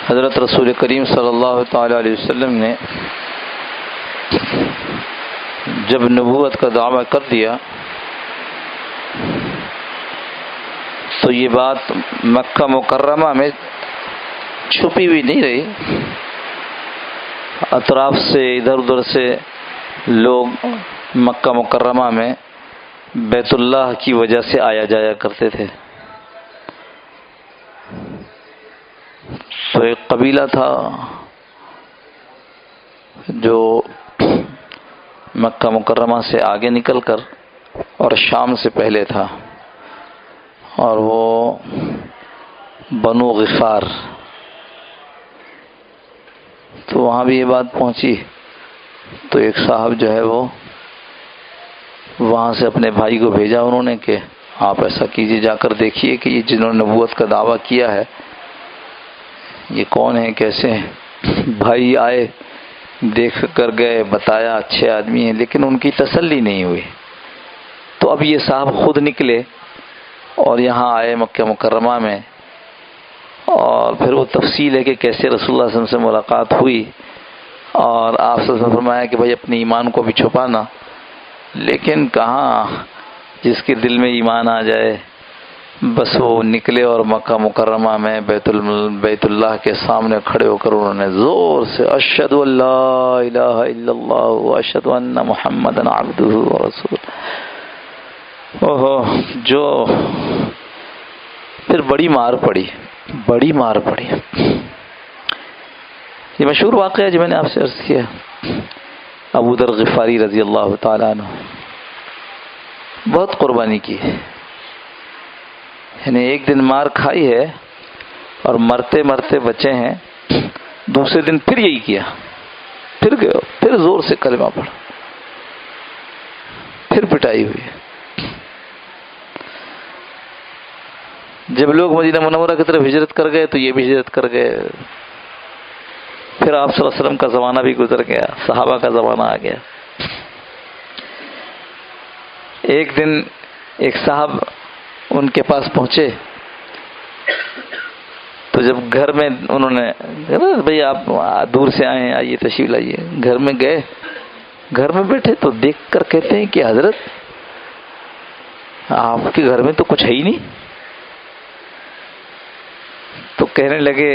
حضرت رسول کریم صلی اللہ تعالی علیہ وسلم نے جب نبوت کا دعویٰ کر دیا تو یہ بات مکہ مکرمہ میں چھپی ہوئی نہیں رہی. اطراف سے ادھر ادھر سے لوگ مکہ مکرمہ میں بیت اللہ کی وجہ سے آیا جایا کرتے تھے. تو ایک قبیلہ تھا جو مکہ مکرمہ سے آگے نکل کر اور شام سے پہلے تھا، اور وہ بنو غفار. تو وہاں بھی یہ بات پہنچی تو ایک صاحب جو ہے وہ وہاں سے اپنے بھائی کو بھیجا انہوں نے کہ آپ ایسا کیجیے، جا کر دیکھیے کہ یہ جنہوں نے نبوت کا دعویٰ کیا ہے یہ کون ہیں، کیسے ہیں. بھائی آئے، دیکھ کر گئے، بتایا اچھے آدمی ہیں، لیکن ان کی تسلی نہیں ہوئی. تو اب یہ صاحب خود نکلے اور یہاں آئے مکہ مکرمہ میں، اور پھر وہ تفصیل ہے کہ کیسے رسول اللہ صلی اللہ علیہ وسلم سے ملاقات ہوئی، اور آپ صلی اللہ علیہ وسلم نے فرمایا کہ بھائی اپنے ایمان کو بھی چھپانا. لیکن کہاں جس کے دل میں ایمان آ جائے بس وہ نکلے اور مکہ مکرمہ میں بیت اللہ کے سامنے کھڑے ہو کر انہوں نے زور سے اشہد ان لا الہ الا اللہ واشہد ان محمدا عبدہ ورسولہ. جو پھر بڑی مار پڑی. یہ مشہور واقعہ ہے جو میں نے آپ سے عرض کیا، ابو ذر غفاری رضی اللہ تعالیٰ عنہ بہت قربانی کی، یعنی ایک دن مار کھائی ہے اور مرتے مرتے بچے ہیں. دوسرے دن پھر یہی کیا، پھر گئے، پھر زور سے کلمہ پڑھا، پھر پٹائی ہوئی. جب لوگ مدینہ منورہ کی طرف ہجرت کر گئے تو یہ بھی ہجرت کر گئے. پھر آپ صلی اللہ علیہ وسلم کا زمانہ بھی گزر گیا، صحابہ کا زمانہ آ گیا. ایک دن ایک صاحب ان کے پاس پہنچے تو جب گھر میں انہوں نے بھئی آپ دور سے آئے ہیں، آئیے تشریف لائیے. گھر میں گئے، گھر میں بیٹھے تو دیکھ کر کہتے ہیں کہ حضرت آپ کے گھر میں تو کچھ ہے ہی نہیں. تو کہنے لگے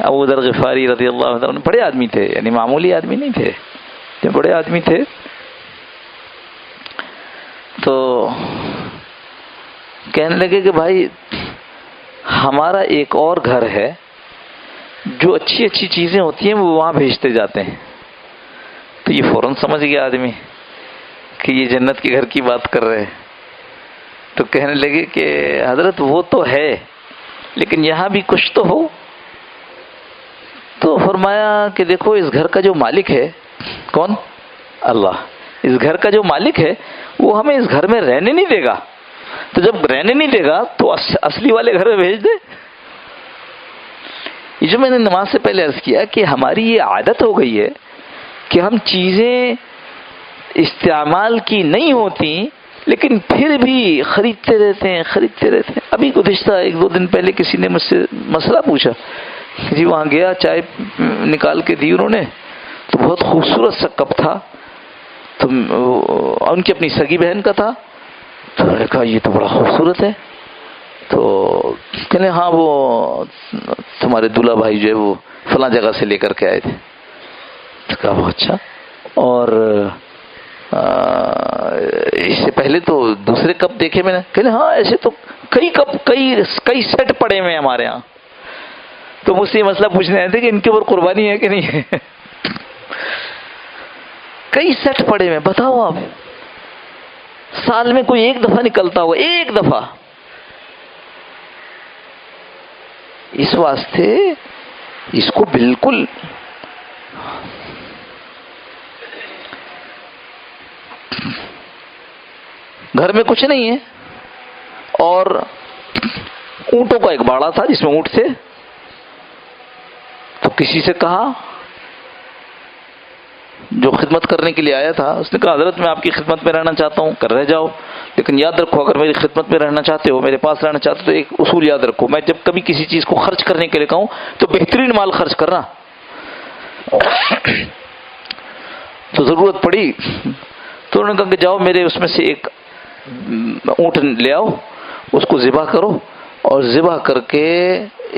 ابو ذر غفاری رضی اللہ عنہ بڑے آدمی تھے، یعنی معمولی آدمی نہیں تھے، یہ بڑے آدمی تھے. تو کہنے لگے کہ بھائی ہمارا ایک اور گھر ہے جو اچھی اچھی چیزیں ہوتی ہیں وہ وہاں بھیجتے جاتے ہیں. تو یہ فوراً سمجھ گیا آدمی کہ یہ جنت کے گھر کی بات کر رہے ہیں. تو کہنے لگے کہ حضرت وہ تو ہے لیکن یہاں بھی کچھ تو ہو. تو فرمایا کہ دیکھو اس گھر کا جو مالک ہے، کون؟ اللہ. اس گھر کا جو مالک ہے وہ ہمیں اس گھر میں رہنے نہیں دے گا، تو جب رہنے نہیں دے گا تو اصلی والے گھر میں بھیج دے. یہ جو میں نے نماز سے پہلے عرض کیا کہ ہماری یہ عادت ہو گئی ہے کہ ہم چیزیں استعمال کی نہیں ہوتی لیکن پھر بھی خریدتے رہتے ہیں. ابھی گزشتہ ایک دو دن پہلے کسی نے مجھ سے مسئلہ پوچھا، جی وہاں گیا، چائے نکال کے دی انہوں نے تو بہت خوبصورت سا کپ تھا، تو ان کی اپنی سگی بہن کا تھا. تو میں نے کہا یہ تو بڑا خوبصورت ہے. تو کہنے ہاں وہ تمہارے دولہا بھائی جو ہے وہ فلاں جگہ سے لے کر کے آئے تھے. تو کہا وہ اچھا. اور اس سے پہلے تو دوسرے کپ دیکھے میں نے. کہنے ہاں ایسے تو کئی کپ کئی سیٹ پڑے ہوئے ہیں ہمارے ہاں. تو مجھ سے یہ مسئلہ پوچھنے آئے تھے کہ ان کے اوپر قربانی ہے کہ نہیں ہے. کئی سیٹ پڑے ہوئے، بتاؤ آپ سال میں کوئی ایک دفعہ نکلتا ہوا، ایک دفعہ. اس واسطے اس کو بالکل گھر میں کچھ نہیں ہے. اور اونٹوں کا ایک باڑا تھا جس میں اونٹ تھے. تو کسی سے کہا جو خدمت کرنے کے لیے آیا تھا اس نے کہا حضرت میں آپ کی خدمت میں رہنا چاہتا ہوں، رہ جاؤ، لیکن یاد رکھو اگر میری خدمت میں رہنا چاہتے ہو، میرے پاس رہنا چاہتے ہو، تو ایک اصول یاد رکھو، میں جب کبھی کسی چیز کو خرچ کرنے کے لیے کہوں تو بہترین مال خرچ کرنا۔ تو ضرورت پڑی تو انہوں نے کہا کہ جاؤ میرے اس میں سے ایک اونٹ لے آؤ، اس کو ذبح کرو اور ذبح کر کے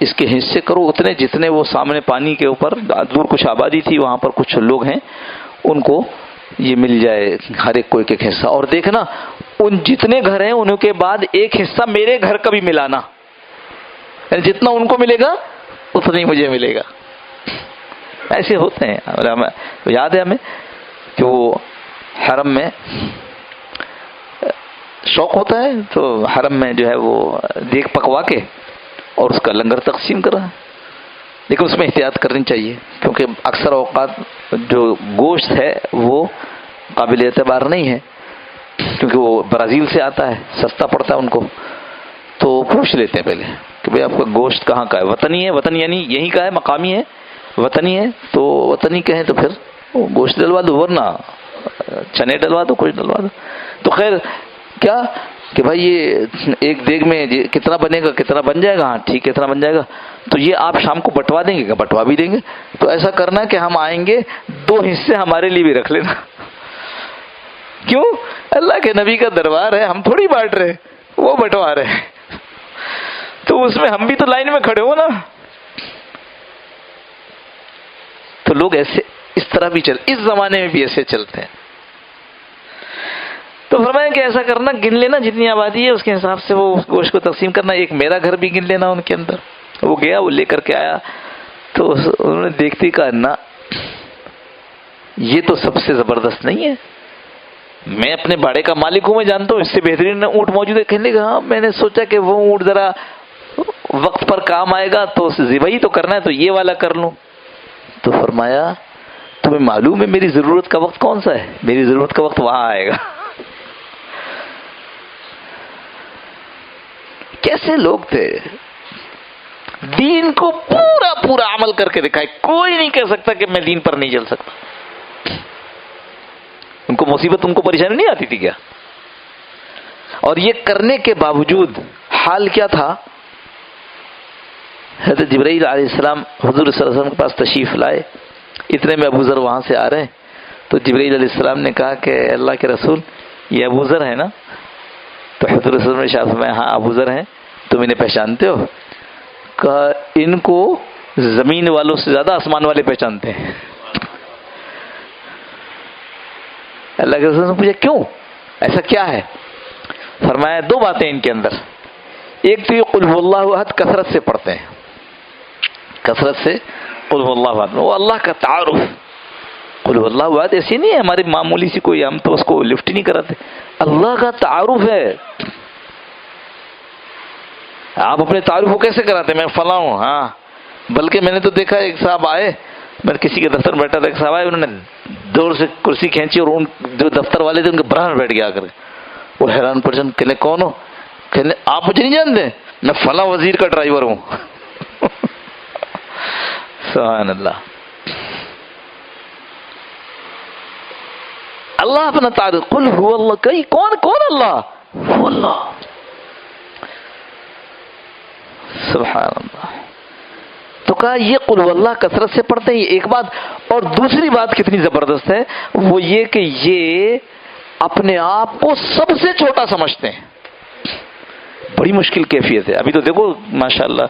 اس کے حصے کرو اتنے جتنے وہ سامنے پانی کے اوپر دور کچھ آبادی تھی، وہاں پر کچھ لوگ ہیں، ان کو یہ مل جائے ہر ایک کو ایک ایک حصہ، اور دیکھنا ان جتنے گھر ہیں ان کے بعد ایک حصہ میرے گھر کا بھی ملانا، یعنی جتنا ان کو ملے گا اتنا ہی مجھے ملے گا۔ ایسے ہوتے ہیں، یاد ہے ہمیں کہ وہ حرم میں شوق ہوتا ہے تو حرم میں جو ہے وہ دیگ پکوا کے اور اس کا لنگر تقسیم کرا، لیکن اس میں احتیاط کرنی چاہیے کیونکہ اکثر اوقات جو گوشت ہے وہ قابل اعتبار نہیں ہے، کیونکہ وہ برازیل سے آتا ہے، سستا پڑتا ہے ان کو، تو پوچھ لیتے ہیں پہلے کہ بھئی آپ کا گوشت کہاں کا ہے، وطنی ہے، وطنی یعنی یہیں کا ہے، مقامی ہے، وطنی ہے تو وطنی کہیں تو پھر گوشت ڈلوا دو، ورنہ چنے ڈلوا دو، کچھ ڈلوا دو۔ تو خیر کیا کہ بھائی یہ ایک دیگ میں کتنا بنے گا، کتنا بن جائے گا، ہاں ٹھیک ہے اتنا بن جائے گا، تو یہ آپ شام کو بٹوا دیں گے کیا؟ بٹوا بھی دیں گے۔ تو ایسا کرنا کہ ہم آئیں گے 2 حصے ہمارے لیے بھی رکھ لینا، کیوں؟ اللہ کے نبی کا دربار ہے، ہم تھوڑی بانٹ رہے، وہ بٹوا رہے ہیں، تو اس میں ہم بھی تو لائن میں کھڑے ہو نا۔ تو لوگ ایسے اس طرح بھی اس زمانے میں بھی ایسے چلتے ہیں۔ تو فرمایا کہ ایسا کرنا، گن لینا جتنی آبادی ہے اس کے حساب سے وہ گوشت کو تقسیم کرنا، ایک میرا گھر بھی گن لینا ان کے اندر۔ وہ گیا، وہ لے کر کے آیا، تو انہوں نے دیکھتے کہا نا یہ تو سب سے زبردست نہیں ہے، میں اپنے باڑے کا مالک ہوں، میں جانتا ہوں اس سے بہترین اونٹ موجود ہے۔ کہنے لگا ہاں میں نے سوچا کہ وہ اونٹ ذرا وقت پر کام آئے گا تو ذبح ہی تو کرنا ہے تو یہ والا کر لوں۔ تو فرمایا تمہیں معلوم ہے میری ضرورت کا وقت کون سا ہے؟ میری ضرورت کا وقت وہاں آئے گا۔ کیسے لوگ تھے، دین کو پورا پورا عمل کر کے دکھائے، کوئی نہیں کہہ سکتا کہ میں دین پر نہیں چل سکتا۔ ان کو مصیبت، ان کو پریشانی نہیں آتی تھی کیا؟ اور یہ کرنے کے باوجود حال کیا تھا؟ حضرت جبرائیل علیہ السلام حضور صلی اللہ علیہ وسلم کے پاس تشریف لائے، اتنے میں ابو ذر وہاں سے آ رہے ہیں، تو جبرائیل علیہ السلام نے کہا کہ اللہ کے رسول یہ ابو ذر ہے نا؟ تو حضور صلی اللہ علیہ وسلم نے ارشاد فرمایا ہاں ابو ذر ہیں، تم انہیں پہچانتے ہو؟ کہا ان کو زمین والوں سے زیادہ آسمان والے پہچانتے ہیں۔ اللہ کے رسول نے پوچھا کیوں، ایسا کیا ہے؟ فرمایا 2 باتیں ان کے اندر، ایک تو یہ قل هو اللہ احد کثرت سے پڑھتے ہیں، کثرت سے قل هو اللہ احد، وہ اللہ کا تعارف، قل هو اللہ احد ایسی نہیں ہے ہماری معمولی سی کوئی، ہم تو اس کو لفٹ ہی نہیں کراتے، اللہ کا تعارف ہے۔ آپ اپنے تعارف کو کیسے کراتے؟ میں فلاں ہوں، ہاں، بلکہ میں نے تو دیکھا ایک صاحب آئے، میں کسی کے دفتر میں بیٹھا تھا، ایک صاحب آئے، انہوں نے دور سے کرسی کھینچی اور ان جو دفتر والے تھے ان کے برہن بیٹھ گیا کر، وہ حیران پریشان، کہنے کون ہو؟ کہنے آپ مجھے نہیں جانتے، میں فلاں وزیر کا ڈرائیور ہوں۔ سبحان اللہ، اللہ اپنا تعارف، قل هو اللہ، کئی کون اللہ؟ هو اللہ، سبحان اللہ۔ تو کہا یہ قل هو اللہ کثرت سے پڑھتے ہیں، ایک بات، اور دوسری بات کتنی زبردست ہے وہ یہ کہ یہ اپنے آپ کو سب سے چھوٹا سمجھتے ہیں، بڑی مشکل کیفیت ہے۔ ابھی تو دیکھو ماشاءاللہ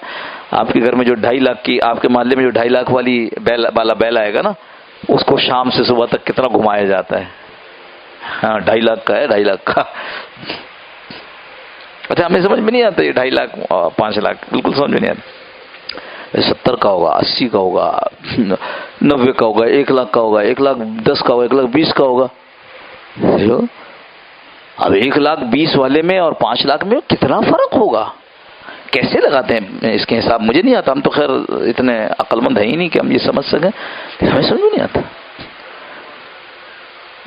آپ کے گھر میں جو 2.5 لاکھ کی، آپ کے محلے میں جو 2.5 لاکھ والی بیل آئے گا نا، اس کو شام سے صبح تک کتنا گھمایا جاتا ہے، ہاں 2.5 لاکھ کا ہے، 2.5 لاکھ کا۔ اچھا ہمیں سمجھ میں نہیں آتا یہ 2.5 لاکھ 5 لاکھ، بالکل سمجھ میں نہیں آتا، 70 کا ہوگا، 80 کا ہوگا، 90 کا ہوگا، 1 لاکھ کا ہوگا، 1,10,000 کا ہوگا، 1,20,000 کا ہوگا۔ اب 1,20,000 والے میں اور 5 لاکھ میں کتنا فرق ہوگا؟ کیسے لگاتے ہیں اس کے حساب؟ مجھے نہیں آتا، ہم تو خیر اتنے عقل مند ہیں ہی نہیں کہ ہم یہ سمجھ سکیں، ہمیں سمجھ میں نہیں آتا۔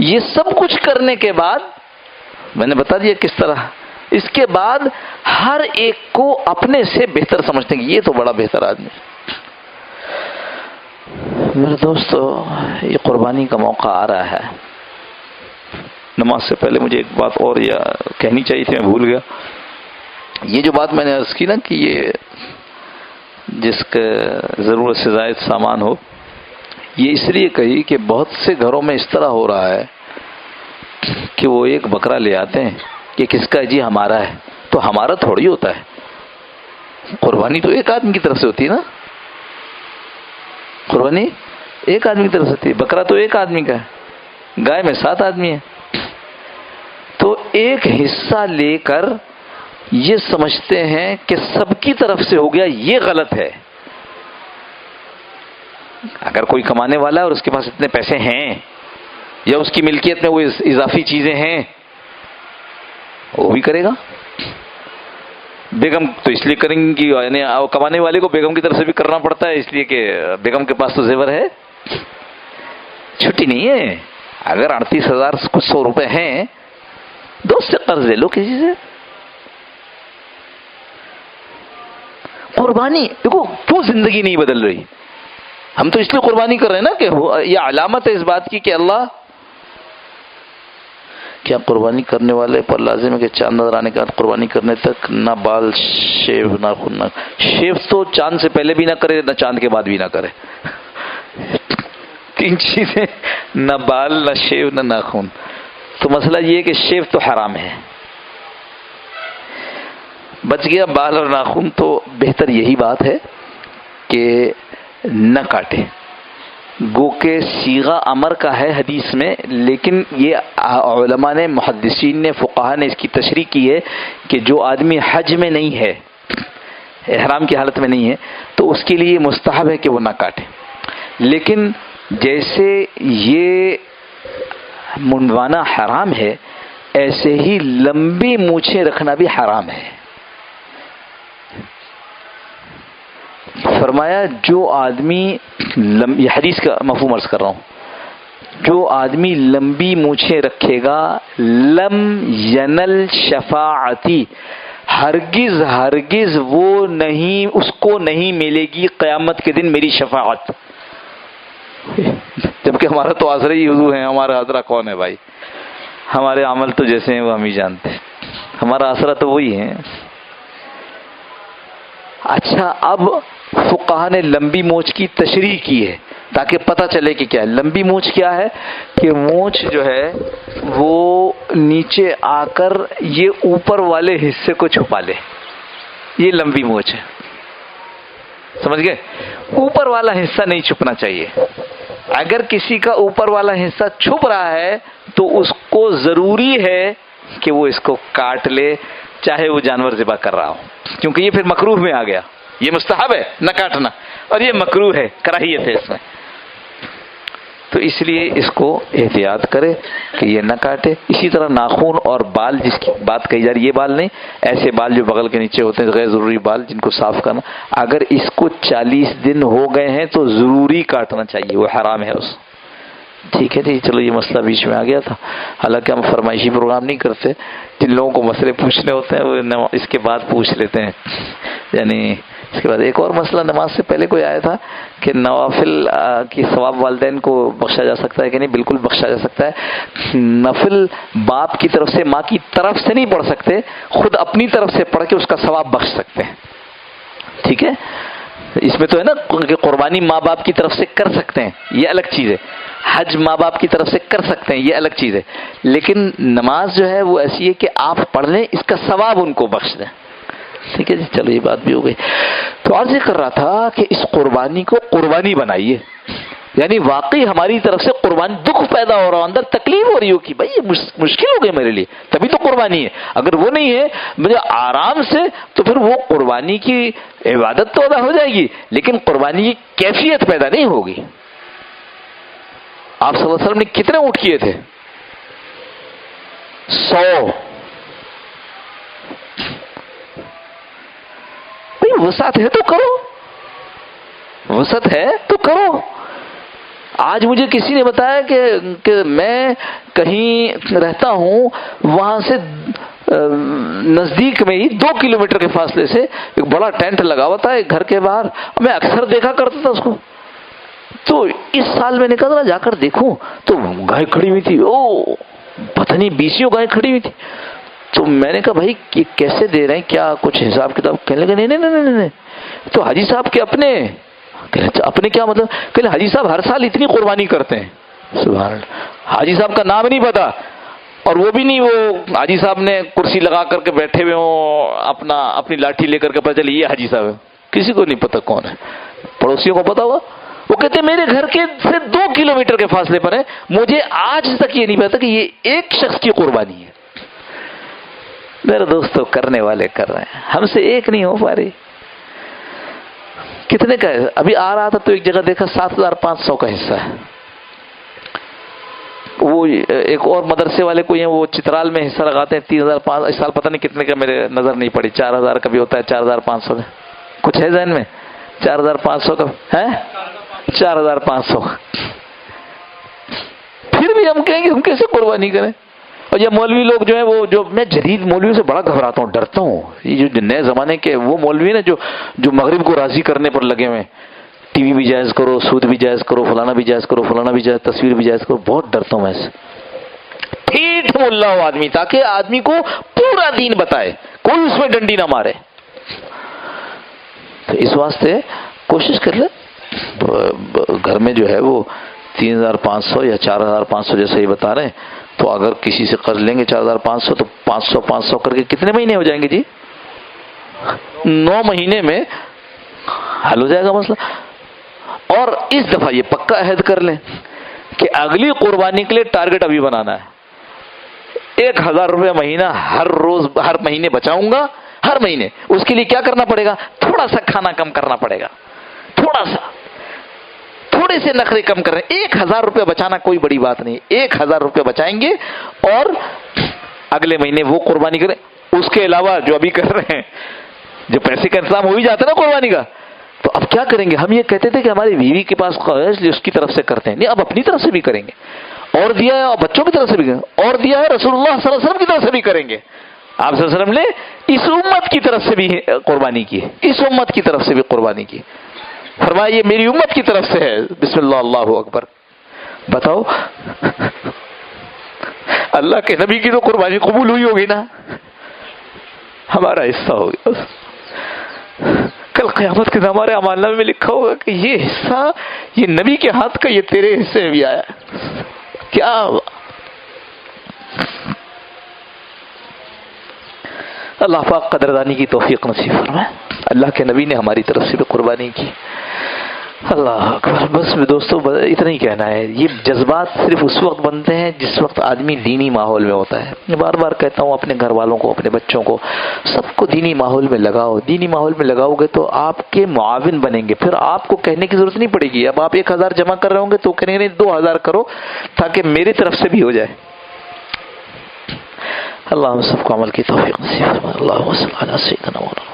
یہ سب کچھ کرنے کے بعد میں نے بتا دیا کس طرح، اس کے بعد ہر ایک کو اپنے سے بہتر سمجھتے ہیں کہ یہ تو بڑا بہتر آدمی۔ میرے دوستو، یہ قربانی کا موقع آ رہا ہے. نماز سے پہلے مجھے ایک بات اور کہنی چاہیے تھی، میں بھول گیا. یہ جو بات میں نے عرض کی نا کہ یہ جس کا ضرورت سے زائد سامان ہو، یہ اس لیے کہی کہ بہت سے گھروں میں اس طرح ہو رہا ہے کہ وہ ایک بکرا لے آتے ہیں کہ کس کا جی ہمارا ہے، تو ہمارا تھوڑی ہوتا ہے. قربانی تو ایک آدمی کی طرف سے ہوتی ہے نا، قربانی ایک آدمی کی طرف سے ہوتی ہے. بکرا تو ایک آدمی کا ہے، گائے میں 7 آدمی ہیں. تو ایک حصہ لے کر یہ سمجھتے ہیں کہ سب کی طرف سے ہو گیا، یہ غلط ہے. اگر کوئی کمانے والا ہے اور اس کے پاس اتنے پیسے ہیں یا اس کی ملکیت میں وہ اضافی چیزیں ہیں، وہ بھی کرے گا. بیگم تو اس لیے کریں گی، یعنی کمانے والے کو بیگم کی طرف سے بھی کرنا پڑتا ہے، اس لیے کہ بیگم کے پاس تو زیور ہے، چھٹی نہیں ہے. اگر 38,000 کچھ 100 روپے ہیں، دوست سے قرض لے لو کسی سے. قربانی دیکھو کیوں زندگی نہیں بدل رہی. ہم تو اس لیے قربانی کر رہے ہیں نا کہ یہ علامت ہے اس بات کی کہ اللہ کیا قربانی کرنے والے پر لازم ہے کہ چاند نظر آنے کے بعد قربانی کرنے تک نہ بال شیو نہ خون. نہ شیو تو چاند سے پہلے بھی نہ کرے، نہ چاند کے بعد بھی نہ کرے. 3 چیزیں، نہ بال نہ شیو نہ ناخن. تو مسئلہ یہ ہے کہ شیو تو حرام ہے، بچ گیا بال اور ناخن. تو بہتر یہی بات ہے کہ نہ کاٹے. گو کہ صیغہ امر کا ہے حدیث میں، لیکن یہ علماء نے، محدثین نے، فقہاء نے اس کی تشریح کی ہے کہ جو آدمی حج میں نہیں ہے، احرام کی حالت میں نہیں ہے، تو اس کے لیے مستحب ہے کہ وہ نہ کاٹے. لیکن جیسے یہ منڈوانا حرام ہے، ایسے ہی لمبی مونچھیں رکھنا بھی حرام ہے. فرمایا جو آدمی یہ حدیث کا مفہوم عرض کر رہا ہوں، جو آدمی لمبی مونچھیں رکھے گا، لم ینل شفاعتی، ہرگز ہرگز وہ نہیں، اس کو نہیں ملے گی قیامت کے دن میری شفاعت. جبکہ ہمارا تو آسرا ہی وضو ہے. ہمارا آسرا کون ہے بھائی؟ ہمارے عمل تو جیسے ہیں وہ ہم ہی جانتے ہیں. ہمارا آسرا تو وہی ہے. اچھا، اب فقہاء نے لمبی مونچھ کی تشریح کی ہے تاکہ پتہ چلے کہ کیا ہے. لمبی مونچھ کیا ہے کہ مونچھ جو ہے وہ نیچے آ کر یہ اوپر والے حصے کو چھپا لے. یہ لمبی مونچھ ہے، سمجھ گئے؟ اوپر والا حصہ نہیں چھپنا چاہیے. اگر کسی کا اوپر والا حصہ چھپ رہا ہے تو اس کو ضروری ہے کہ وہ اس کو کاٹ لے، چاہے وہ جانور ذبح کر رہا ہو، کیونکہ یہ پھر مکروہ میں آ گیا. یہ مستحب ہے نہ کاٹنا، اور یہ مکروہ ہے، کراہیت ہے اس میں. تو اس لیے اس کو احتیاط کرے کہ یہ نہ کاٹے. اسی طرح ناخن اور بال جس کی بات کہی جا رہی ہے، یہ بال نہیں، ایسے بال جو بغل کے نیچے ہوتے ہیں غیر ضروری بال جن کو صاف کرنا، اگر اس کو 40 دن ہو گئے ہیں تو ضروری کاٹنا چاہیے، وہ حرام ہے اس. ٹھیک ہے جی، چلو یہ مسئلہ بیچ میں آ گیا تھا. حالانکہ ہم فرمائشی پروگرام نہیں کرتے، جن لوگوں کو مسئلے پوچھنے ہوتے ہیں وہ اس کے بعد پوچھ لیتے ہیں. یعنی اس کے بعد ایک اور مسئلہ نماز سے پہلے کوئی آیا تھا کہ نوافل کی ثواب والدین کو بخشا جا سکتا ہے کہ نہیں؟ بالکل بخشا جا سکتا ہے. نفل باپ کی طرف سے، ماں کی طرف سے نہیں پڑھ سکتے، خود اپنی طرف سے پڑھ کے اس کا ثواب بخش سکتے ہیں. ٹھیک ہے، اس میں تو ہے نا کہ قربانی ماں باپ کی طرف سے کر سکتے ہیں، یہ الگ چیز ہے. حج ماں باپ کی طرف سے کر سکتے ہیں، یہ الگ چیز ہے. لیکن نماز جو ہے وہ ایسی ہے کہ آپ پڑھ لیں، اس کا ثواب ان کو بخش دیں. ٹھیک ہے جی، چلو یہ بات بھی ہو گئی. تو عرض یہ کر رہا تھا کہ اس قربانی کو قربانی بنائیے. یعنی واقعی ہماری طرف سے قربانی، دکھ پیدا ہو رہا ہو، اندر تکلیف ہو رہی ہو کہ بھائی یہ مشکل ہو گئی میرے لیے، تبھی تو قربانی ہے. اگر وہ نہیں ہے مجھے آرام سے، تو پھر وہ قربانی کی عبادت تو ادا ہو جائے گی لیکن قربانی کی کیفیت پیدا نہیں ہوگی. آپ صلی اللہ علیہ وسلم نے کتنے اونٹ کیے تھے؟ 100. وسعت ہے تو کرو، وسعت ہے تو کرو. آج مجھے کسی نے بتایا کہ میں کہیں رہتا ہوں، وہاں سے نزدیک میں ہی 2 کلومیٹر کے فاصلے سے ایک بڑا ٹینٹ لگا ہوا تھا ایک گھر کے باہر. میں اکثر دیکھا کرتا تھا اس کو. تو اس سال میں نے کہا ذرا جا کر دیکھوں تو گائے کھڑی ہوئی تھی، او پتہ نہیں 20 گائے کھڑی ہوئی تھی. تو میں نے کہا بھائی یہ کیسے دے رہے ہیں، کیا کچھ حساب کتاب؟ کہنے لگے نہیں تو حاجی صاحب کے اپنے. اپنے کیا مطلب؟ کہ حاجی صاحب ہر سال اتنی قربانی کرتے ہیں. سبحان اللہ. حاجی صاحب کا نام نہیں پتا، اور وہ بھی نہیں وہ حاجی صاحب نے کرسی لگا کر کے بیٹھے ہوئے ہوں اپنی لاٹھی لے کر کے پتہ چلی یہ حاجی صاحب ہے. کسی کو نہیں پتا کون ہے. پڑوسیوں کو پتا ہوا. وہ کہتے ہیں میرے گھر کے سے 2 کلومیٹر کے فاصلے پر ہے، مجھے آج تک یہ نہیں پتا کہ یہ ایک شخص کی قربانی ہے. میرے دوستو کرنے والے کر رہے ہیں، ہم سے ایک نہیں ہو پا رہی. کتنے کا ہے؟ ابھی آ رہا تھا تو ایک جگہ دیکھا 7500 کا حصہ ہے. وہ ایک اور مدرسے والے کو وہ چترال میں حصہ لگاتے ہیں 3500. اس سال پتہ نہیں کتنے کا میرے نظر نہیں پڑی. 4000 کا بھی ہوتا ہے، 4500 کا کچھ ہے ذہن میں. 4500 کا ہے، 4500. پھر بھی ہم کہیں گے ہم کیسے قربانی کریں؟ اور یہ مولوی لوگ جو ہیں وہ جو میں جدید مولویوں سے بڑا گھبراتا ہوں، ڈرتا ہوں. یہ جو نئے زمانے کے وہ مولوی نا جو مغرب کو راضی کرنے پر لگے ہوئے، ٹی وی بھی جائز کرو، سود بھی جائز کرو، فلانا بھی جائز کرو، فلانا بھی جائز، تصویر بھی جائز کرو. بہت ڈرتا ہوں میں سے. ٹھیک ملا ہو آدمی تاکہ آدمی کو پورا دین بتائے، کوئی اس میں ڈنڈی نہ مارے. تو اس واسطے کوشش کر لیں. گھر میں جو ہے وہ 3500 یا 4500 جیسے ہی بتا رہے ہیں، تو اگر کسی سے قرض لیں گے 4500 تو 500 کر کے کتنے مہینے ہو جائیں گے جی؟ 9 مہینے میں حل ہو جائے گا مسئلہ. اور اس دفعہ یہ پکا عہد کر لیں کہ اگلی قربانی کے لیے ٹارگٹ ابھی بنانا ہے. 1000 روپے مہینہ ہر روز ہر مہینے بچاؤں گا. ہر مہینے اس کے لیے کیا کرنا پڑے گا؟ تھوڑا سا کھانا کم کرنا پڑے گا، تھوڑے سے نخرے کم کر رہے ہیں. 1000 روپے بچانا کوئی بڑی بات نہیں. 1000 روپے بچائیں گے اور اگلے مہینے وہ قربانی کریں. اس کے علاوہ جو ابھی کر رہے ہیں، جو پیسے کا انتظام ہو ہی جاتا ہے نا قربانی کا، تو اب کیا کریں گے؟ ہم یہ کہتے تھے کہ ہماری بیوی کے پاس قرض اس کی طرف سے کرتے ہیں، نہیں اب اپنی طرف سے بھی کریں گے. اور دیا ہے اور بچوں کی طرف سے بھی کریں گے، اور دیا ہے رسول اللہ صلی اللہ علیہ وسلم کی طرف سے بھی کریں گے. آپ صلی اللہ علیہ وسلم نے اس امت کی طرف سے بھی قربانی کی، اس امت کی طرف سے بھی قربانی کی. فرمایا یہ میری امت کی طرف سے ہے. بسم اللہ اللہ اکبر. بتاؤ اللہ کے نبی کی تو قربانی قبول ہوئی ہوگی نا، ہمارا حصہ ہو گیا. کل قیامت کے ہمارے اعمال نامے میں لکھا ہوگا کہ یہ حصہ یہ نبی کے ہاتھ کا، یہ تیرے حصے میں بھی آیا. کیا اللہ پاک قدردانی کی توفیق نصیب فرمائے. اللہ کے نبی نے ہماری طرف سے بھی قربانی کی. اللہ اکبر. بس دوستو اتنا ہی کہنا ہے. یہ جذبات صرف اس وقت بنتے ہیں جس وقت آدمی دینی ماحول میں ہوتا ہے. میں بار بار کہتا ہوں اپنے گھر والوں کو، اپنے بچوں کو، سب کو دینی ماحول میں لگاؤ. دینی ماحول میں لگاؤ گے تو آپ کے معاون بنیں گے. پھر آپ کو کہنے کی ضرورت نہیں پڑے گی. اب آپ 1000 جمع کر رہے ہوں گے تو کہنے گے 2000 کرو تاکہ میری طرف سے بھی ہو جائے. اللہ ہم سب کو عمل کی توفیق نصیب فرمائے. اللہم صل علی سیدنا محمد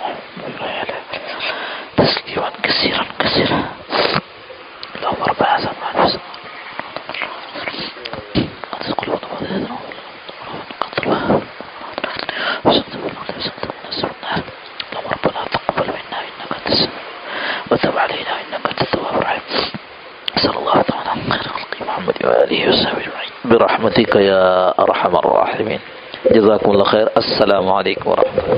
تسلیما کثیرا کثیرا. اللهم رب هذا المعرفة اللهم ربنا تقبل منا إنك أنت السميع وتب علينا إنك أنت التواب الرحيم. صلى الله تعالى على خير خلق محمد وآله وصحبه أجمعين برحمتك يا أرحم الراحمين. جزاكم الله خير. السلام عليكم ورحمة الله.